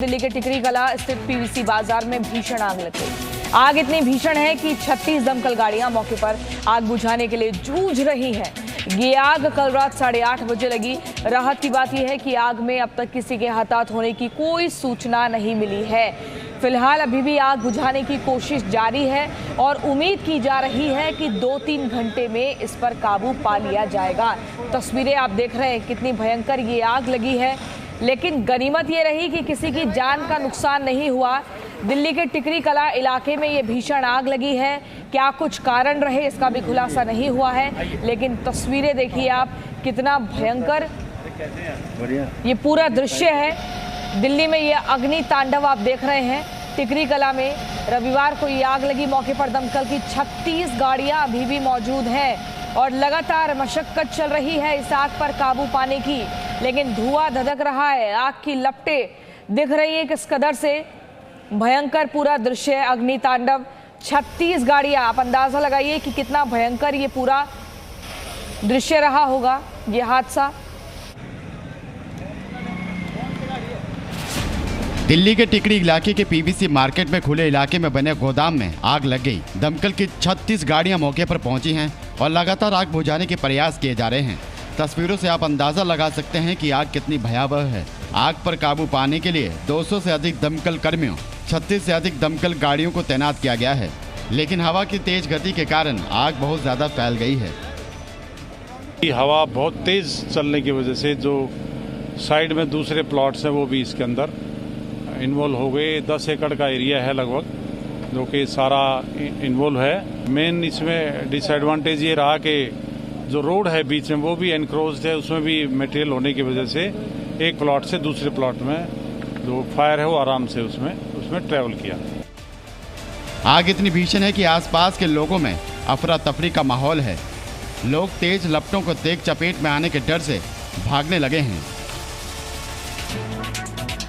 दिल्ली के टिकरी कला स्थित पीवीसी बाजार में भीषण आग लग गई। आग इतनी भीषण है कि 36 दमकल गाड़ियां मौके पर आग बुझाने के लिए जूझ रही हैं। ये आग कल रात 8:30 बजे लगी। राहत की बात यह है कि आग में अब तक किसी के हताहत होने की कोई सूचना नहीं मिली है। फिलहाल अभी भी आग बुझाने की कोशिश जारी है और उम्मीद की जा रही है कि 2-3 घंटे में इस पर काबू पा लिया जाएगा। तस्वीरें आप देख रहे हैं कितनी भयंकर ये आग लगी है, लेकिन गनीमत ये रही कि किसी की जान का नुकसान नहीं हुआ। दिल्ली के टिकरी कला इलाके में ये भीषण आग लगी है। क्या कुछ कारण रहे इसका भी खुलासा नहीं हुआ है, लेकिन तस्वीरें देखिए आप, कितना भयंकर ये पूरा दृश्य है। दिल्ली में ये अग्नि तांडव आप देख रहे हैं। टिकरी कला में रविवार को ये आग लगी। मौके पर दमकल की 36 गाड़ियां अभी भी मौजूद हैं और लगातार मशक्कत चल रही है इस आग पर काबू पाने की, लेकिन धुआं धधक रहा है। आग की लपटें दिख रही है किस कदर से भयंकर पूरा दृश्य है। अग्नि तांडव, 36 गाड़ियां, आप अंदाजा लगाइए कि कितना भयंकर ये पूरा दृश्य रहा होगा ये हादसा। दिल्ली के टिकरी इलाके के पीवीसी मार्केट में खुले इलाके में बने गोदाम में आग लग गई। दमकल की 36 गाड़ियां मौके पर पहुंची हैं और लगातार आग बुझाने के प्रयास किए जा रहे हैं। तस्वीरों से आप अंदाजा लगा सकते हैं कि आग कितनी भयावह है। आग पर काबू पाने के लिए 200 से अधिक दमकल कर्मियों, 36 से अधिक दमकल गाड़ियों को तैनात किया गया है, लेकिन हवा की तेज गति के कारण आग बहुत ज्यादा फैल गई है। हवा बहुत तेज चलने की वजह से जो साइड में दूसरे प्लॉट्स हैं वो भी इसके अंदर इन्वॉल्व हो गए। 10 एकड़ का एरिया है लगभग, जो कि सारा इन्वॉल्व है। मेन इसमें डिसएडवांटेज ये रहा कि जो रोड है बीच में वो भी एनक्रोच्ड है, उसमें भी मटेरियल होने की वजह से एक प्लॉट से दूसरे प्लॉट में जो फायर है वो आराम से उसमें ट्रेवल किया। आग इतनी भीषण है कि आसपास के लोगों में अफरा तफरी का माहौल है। लोग तेज लपटों को देख चपेट में आने के डर से भागने लगे हैं।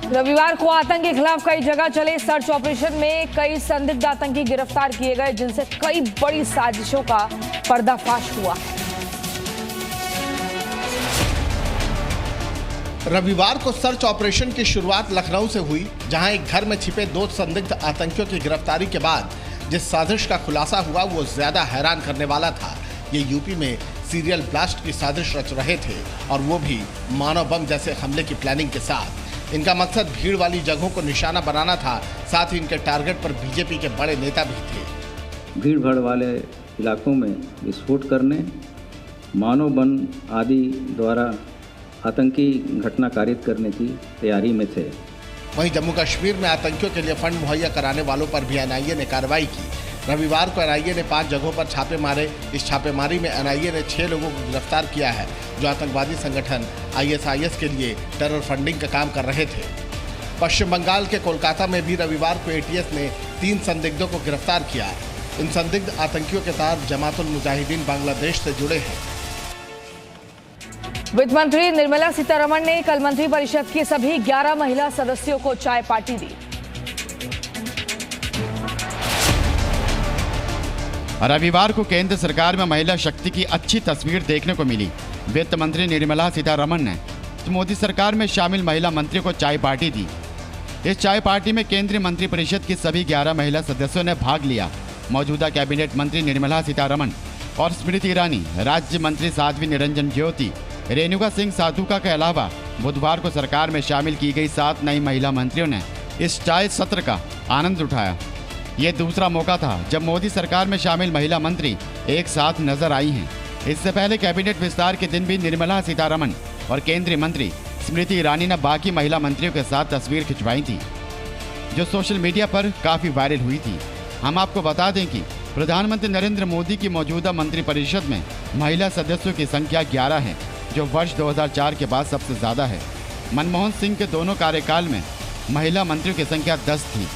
रविवार को आतंक के खिलाफ कई जगह चले सर्च ऑपरेशन में कई संदिग्ध आतंकी गिरफ्तार किए गए, जिनसे कई बड़ी साजिशों का पर्दाफाश हुआ। रविवार को सर्च ऑपरेशन की शुरुआत लखनऊ से हुई, जहां एक घर में छिपे 2 संदिग्ध आतंकियों की गिरफ्तारी के बाद जिस साजिश का खुलासा हुआ वो ज्यादा हैरान करने वाला था। ये यूपी में सीरियल ब्लास्ट की साजिश रच रहे थे और वो भी मानव बम जैसे हमले की प्लानिंग के साथ। इनका मकसद भीड़ वाली जगहों को निशाना बनाना था, साथ ही इनके टारगेट पर बीजेपी के बड़े नेता भी थे। भीड़ भाड़ वाले इलाकों में विस्फोट करने, मानव बम आदि द्वारा आतंकी घटना कारित करने की तैयारी में थे। वहीं जम्मू कश्मीर में आतंकियों के लिए फंड मुहैया कराने वालों पर भी एनआईए ने कार्रवाई की। रविवार को एनआईए ने 5 जगहों पर छापे मारे। इस छापेमारी में एनआईए ने 6 लोगों को गिरफ्तार किया है, जो आतंकवादी संगठन आईएसआईएस के लिए टेरर फंडिंग का काम कर रहे थे। पश्चिम बंगाल के कोलकाता में भी रविवार को एटीएस ने 3 संदिग्धों को गिरफ्तार किया। इन संदिग्ध आतंकियों के साथ जमातुल मुजाहिदीन बांग्लादेश से जुड़े हैं। वित्त मंत्री निर्मला सीतारमण ने कल मंत्रिपरिषद की सभी 11 महिला सदस्यों को चाय पार्टी दी। रविवार को केंद्र सरकार में महिला शक्ति की अच्छी तस्वीर देखने को मिली। वित्त मंत्री निर्मला सीतारमण ने मोदी सरकार में शामिल महिला मंत्रियों को चाय पार्टी दी। इस चाय पार्टी में केंद्रीय मंत्रिपरिषद की सभी 11 महिला सदस्यों ने भाग लिया। मौजूदा कैबिनेट मंत्री निर्मला सीतारमण और स्मृति ईरानी, राज्य मंत्री साध्वी निरंजन ज्योति, रेणुका सिंह साधुका के अलावा बुधवार को सरकार में शामिल की गई 7 नई महिला मंत्रियों ने इस चाय सत्र का आनंद उठाया। ये दूसरा मौका था जब मोदी सरकार में शामिल महिला मंत्री एक साथ नजर आई हैं। इससे पहले कैबिनेट विस्तार के दिन भी निर्मला सीतारमण और केंद्रीय मंत्री स्मृति ईरानी ने बाकी महिला मंत्रियों के साथ तस्वीर खिंचवाई थी, जो सोशल मीडिया पर काफी वायरल हुई थी। हम आपको बता दें कि प्रधानमंत्री नरेंद्र मोदी की मौजूदा मंत्रिपरिषद में महिला सदस्यों की संख्या 11 है, जो वर्ष 2004 के बाद सबसे ज्यादा है। मनमोहन सिंह के दोनों कार्यकाल में महिला मंत्रियों की संख्या 10 थी।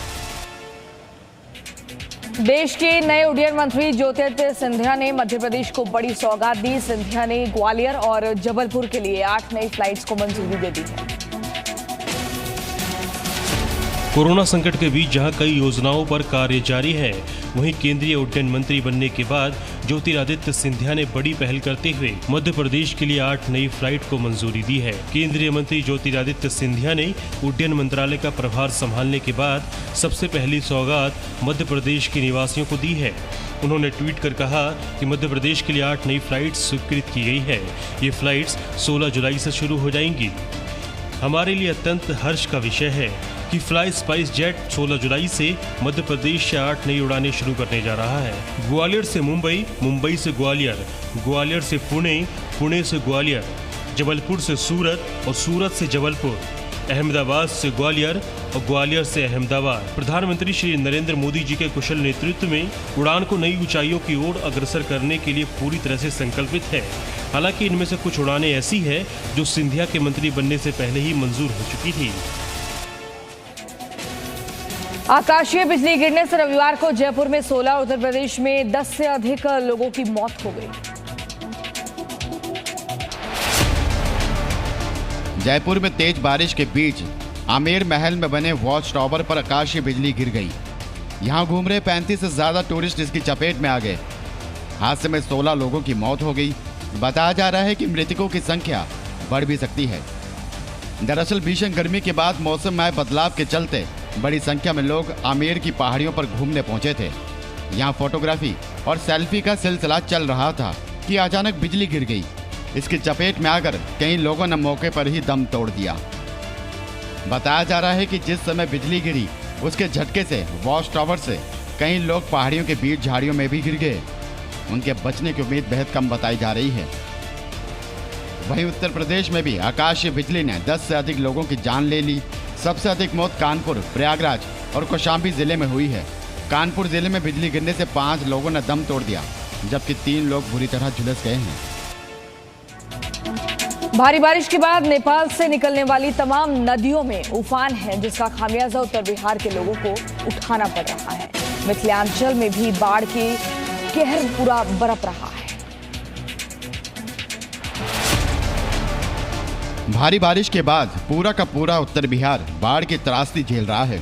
देश के नए उड्डयन मंत्री ज्योतिरादित्य सिंधिया ने मध्य प्रदेश को बड़ी सौगात दी। सिंधिया ने ग्वालियर और जबलपुर के लिए 8 नई फ्लाइट्स को मंजूरी दे दी है। कोरोना संकट के बीच जहां कई योजनाओं पर कार्य जारी है, वहीं केंद्रीय उड्डयन मंत्री बनने के बाद ज्योतिरादित्य सिंधिया ने बड़ी पहल करते हुए मध्य प्रदेश के लिए 8 नई फ्लाइट को मंजूरी दी है। केंद्रीय मंत्री ज्योतिरादित्य सिंधिया ने उड्डयन मंत्रालय का प्रभार संभालने के बाद सबसे पहली सौगात मध्य प्रदेश के निवासियों को दी है। उन्होंने ट्वीट कर कहा कि मध्य प्रदेश के लिए 8 नई फ्लाइट्स स्वीकृत की गई है। ये फ्लाइट्स 16 जुलाई से शुरू हो जाएंगी। हमारे लिए अत्यंत हर्ष का विषय है कि फ्लाई स्पाइस जेट 16 जुलाई से मध्य प्रदेश से 8 नई उड़ानें शुरू करने जा रहा है। ग्वालियर से मुंबई, मुंबई से ग्वालियर, ग्वालियर से पुणे, पुणे से ग्वालियर, जबलपुर से सूरत और सूरत से जबलपुर, अहमदाबाद से ग्वालियर और ग्वालियर से अहमदाबाद। प्रधानमंत्री श्री नरेंद्र मोदी जी के कुशल नेतृत्व में उड़ान को नई ऊंचाइयों की ओर अग्रसर करने के लिए पूरी तरह से संकल्पित है। हालांकि इनमें से कुछ उड़ानें ऐसी है जो सिंधिया के मंत्री बनने से पहले ही मंजूर हो चुकी थी। आकाशीय बिजली गिरने से रविवार को जयपुर में 16, उत्तर प्रदेश में 10 से अधिक लोगों की मौत हो गई। जयपुर में तेज बारिश के बीच आमेर महल में बने वॉच टावर पर आकाशीय बिजली गिर गई। यहां घूम रहे 35 से ज्यादा टूरिस्ट इसकी चपेट में आ गए। हादसे में 16 लोगों की मौत हो गई। बताया जा रहा है कि मृतकों की संख्या बढ़ भी सकती है। दरअसल भीषण गर्मी के बाद मौसम में बदलाव के चलते बड़ी संख्या में लोग आमेर की पहाड़ियों पर घूमने पहुंचे थे। यहां फोटोग्राफी और सेल्फी का सिलसिला चल रहा था कि अचानक बिजली गिर गई। इसकी चपेट में आकर कई लोगों ने मौके पर ही दम तोड़ दिया। बताया जा रहा है कि जिस समय बिजली गिरी उसके झटके से वॉच टावर से कई लोग पहाड़ियों के बीच झाड़ियों में भी गिर गए। उनके बचने की उम्मीद बेहद कम बताई जा रही है। वहीं उत्तर प्रदेश में भी आकाशीय बिजली ने 10 से अधिक लोगों की जान ले ली। सबसे अधिक मौत कानपुर, प्रयागराज और कौशाम्बी जिले में हुई है। कानपुर जिले में बिजली गिरने से 5 लोगों ने दम तोड़ दिया, जबकि 3 लोग बुरी तरह झुलस गए हैं। भारी बारिश के बाद नेपाल से निकलने वाली तमाम नदियों में उफान है, जिसका खामियाजा उत्तर बिहार के लोगों को उठाना पड़ रहा है। मिथिलांचल में भी बाढ़ के कहर पूरा बरप रहा है। भारी बारिश के बाद पूरा का पूरा उत्तर बिहार बाढ़ की त्रासदी झेल रहा है।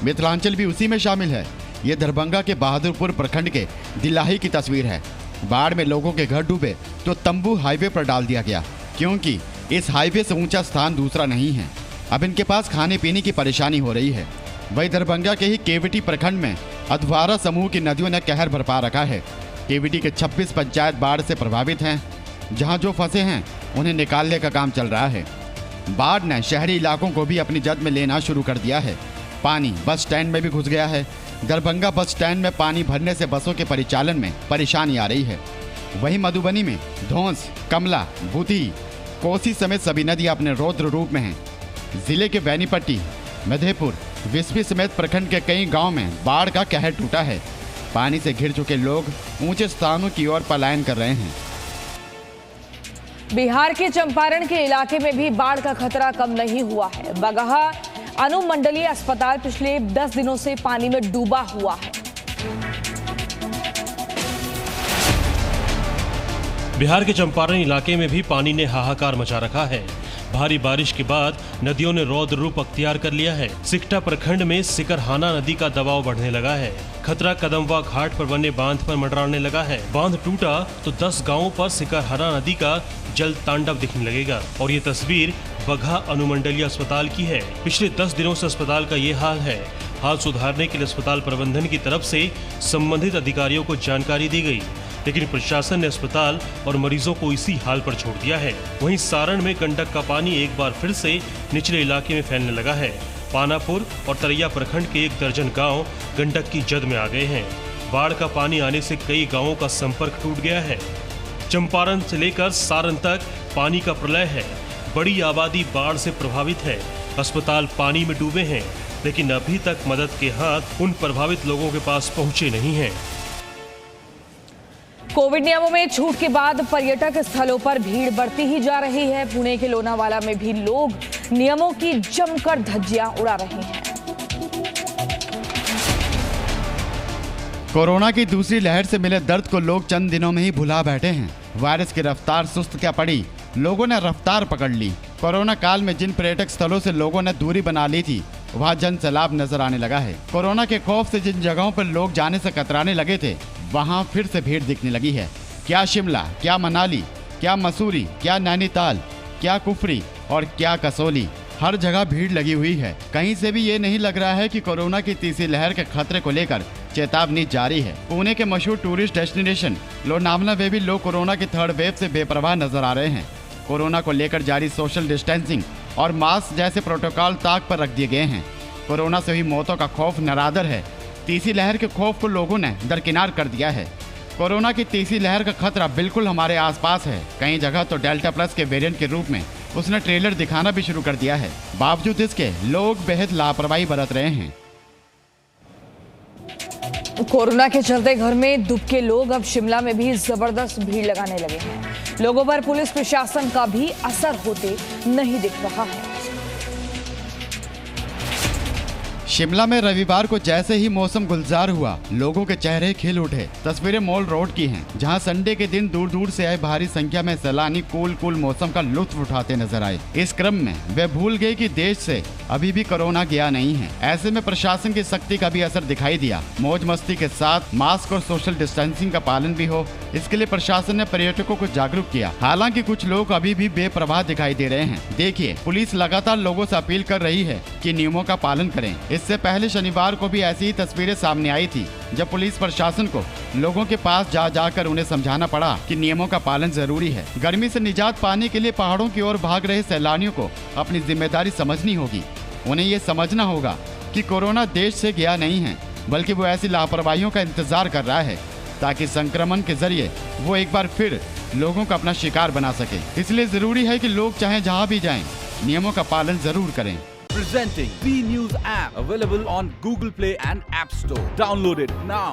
मिथिलांचल भी उसी में शामिल है। ये दरभंगा के बहादुरपुर प्रखंड के दिलाही की तस्वीर है। बाढ़ में लोगों के घर डूबे तो तंबू हाईवे पर डाल दिया गया, क्योंकि इस हाईवे से ऊंचा स्थान दूसरा नहीं है। अब इनके पास खाने पीने की परेशानी हो रही है। वही दरभंगा के ही केवटी प्रखंड में अधवारा समूह की नदियों ने कहर बरपा रखा है। केवटी के 26 पंचायत बाढ़ से प्रभावित हैं। जहां जो फंसे हैं उन्हें निकालने का काम चल रहा है। बाढ़ ने शहरी इलाकों को भी अपनी जद में लेना शुरू कर दिया है। पानी बस स्टैंड में भी घुस गया है। दरभंगा बस स्टैंड में पानी भरने से बसों के परिचालन में परेशानी आ रही है। वहीं मधुबनी में धौंस, कमला, भूती, कोसी समेत सभी नदियां अपने रौद्र रूप में हैं। जिले के बेनीपट्टी, मधेपुर, विस्फी समेत प्रखंड के कई गांव में बाढ़ का कहर टूटा है। पानी से घिर चुके लोग ऊंचे स्थानों की ओर पलायन कर रहे हैं। बिहार के चंपारण के इलाके में भी बाढ़ का खतरा कम नहीं हुआ है। बगहा अनुमंडलीय अस्पताल पिछले 10 दिनों से पानी में डूबा हुआ है। बिहार के चंपारण इलाके में भी पानी ने हाहाकार मचा रखा है। भारी बारिश के बाद नदियों ने रौद्र रूप अख्तियार कर लिया है। सिकटा प्रखंड में सिकरहाना नदी का दबाव बढ़ने लगा है। खतरा कदमवा घाट पर बने बांध पर मंडराने लगा है। बांध टूटा तो 10 गांवों पर सिकरहाना नदी का जल तांडव दिखने लगेगा। और ये तस्वीर बगहा अनुमंडलीय अस्पताल की है। पिछले 10 दिनों से अस्पताल का ये हाल है। हाल सुधारने के लिए अस्पताल प्रबंधन की तरफ से संबंधित अधिकारियों को जानकारी दी गई, लेकिन प्रशासन ने अस्पताल और मरीजों को इसी हाल पर छोड़ दिया है। वहीं सारण में गंडक का पानी एक बार फिर से निचले इलाके में फैलने लगा है। पानापुर और तरैया प्रखंड के 1 दर्जन गांव गंडक की जद में आ गए हैं। बाढ़ का पानी आने से कई गांवों का संपर्क टूट गया है। चंपारण से लेकर सारण तक पानी का प्रलय है। बड़ी आबादी बाढ़ से प्रभावित है। अस्पताल पानी में डूबे हैं, लेकिन अभी तक मदद के हाथ उन प्रभावित लोगों के पास पहुंचे नहीं हैं। कोविड नियमों में छूट के बाद पर्यटक स्थलों पर भीड़ बढ़ती ही जा रही है। पुणे के लोनावाला में भी लोग नियमों की जमकर धज्जियां उड़ा रहे हैं। कोरोना की दूसरी लहर से मिले दर्द को लोग चंद दिनों में ही भुला बैठे हैं। वायरस की रफ्तार सुस्त क्या पड़ी, लोगों ने रफ्तार पकड़ ली। कोरोना काल में जिन पर्यटक स्थलों से लोगों ने दूरी बना ली थी, वहाँ जन सैलाब नजर आने लगा है। कोरोना के खौफ से जिन जगहों पर लोग जाने से कतराने लगे थे, वहाँ फिर से भीड़ दिखने लगी है। क्या शिमला, क्या मनाली, क्या मसूरी, क्या नैनीताल, क्या कुफरी और क्या कसौली, हर जगह भीड़ लगी हुई है। कहीं से भी ये नहीं लग रहा है कि कोरोना की तीसरी लहर के खतरे को लेकर चेतावनी जारी है। पुणे के मशहूर टूरिस्ट डेस्टिनेशन लोनावला में भी लोग कोरोना की थर्ड वेव से बेपरवाह नजर आ रहे हैं। कोरोना को लेकर जारी सोशल डिस्टेंसिंग और मास्क जैसे प्रोटोकॉल ताक पर रख दिए गए हैं। कोरोना से हुई मौतों का खौफ निरादर है। तीसरी लहर के खौफ को लोगों ने दरकिनार कर दिया है। कोरोना की तीसरी लहर का खतरा बिल्कुल हमारे आसपास है। कई जगह तो डेल्टा प्लस के वेरिएंट के रूप में उसने ट्रेलर दिखाना भी शुरू कर दिया है। बावजूद इसके लोग बेहद लापरवाही बरत रहे हैं। कोरोना के चलते घर में दुबके लोग अब शिमला में भी जबरदस्त भीड़ लगाने लगे हैं। लोगों पर पुलिस प्रशासन का भी असर होते नहीं दिख रहा है। शिमला में रविवार को जैसे ही मौसम गुलजार हुआ, लोगों के चेहरे खिल उठे। तस्वीरें मॉल रोड की हैं, जहां संडे के दिन दूर दूर से आए भारी संख्या में सैलानी कूल मौसम का लुत्फ उठाते नजर आए। इस क्रम में वे भूल गए कि देश से अभी भी कोरोना गया नहीं है। ऐसे में प्रशासन की सख्ती का भी असर दिखाई दिया। मौज मस्ती के साथ मास्क और सोशल डिस्टेंसिंग का पालन भी हो, इसके लिए प्रशासन ने पर्यटकों को जागरूक किया। हालांकि कुछ लोग अभी भी बेपरवाह दिखाई दे रहे हैं। देखिए, पुलिस लगातार लोगों से अपील कर रही है कि नियमों का पालन करें। इससे पहले शनिवार को भी ऐसी ही तस्वीरें सामने आई थी, जब पुलिस प्रशासन को लोगों के पास जाकर उन्हें समझाना पड़ा कि नियमों का पालन जरूरी है। गर्मी से निजात पाने के लिए पहाड़ों की ओर भाग रहे सैलानियों को अपनी जिम्मेदारी समझनी होगी। उन्हें ये समझना होगा कि कोरोना देश से गया नहीं है, बल्कि वो ऐसी लापरवाहियों का इंतजार कर रहा है ताकि संक्रमण के जरिए वो एक बार फिर लोगों का अपना शिकार बना सके। इसलिए जरूरी है कि लोग चाहे जहाँ भी जाएं, नियमों का पालन जरूर करें। Presenting B News app, available on Google Play and App Store. Download it now.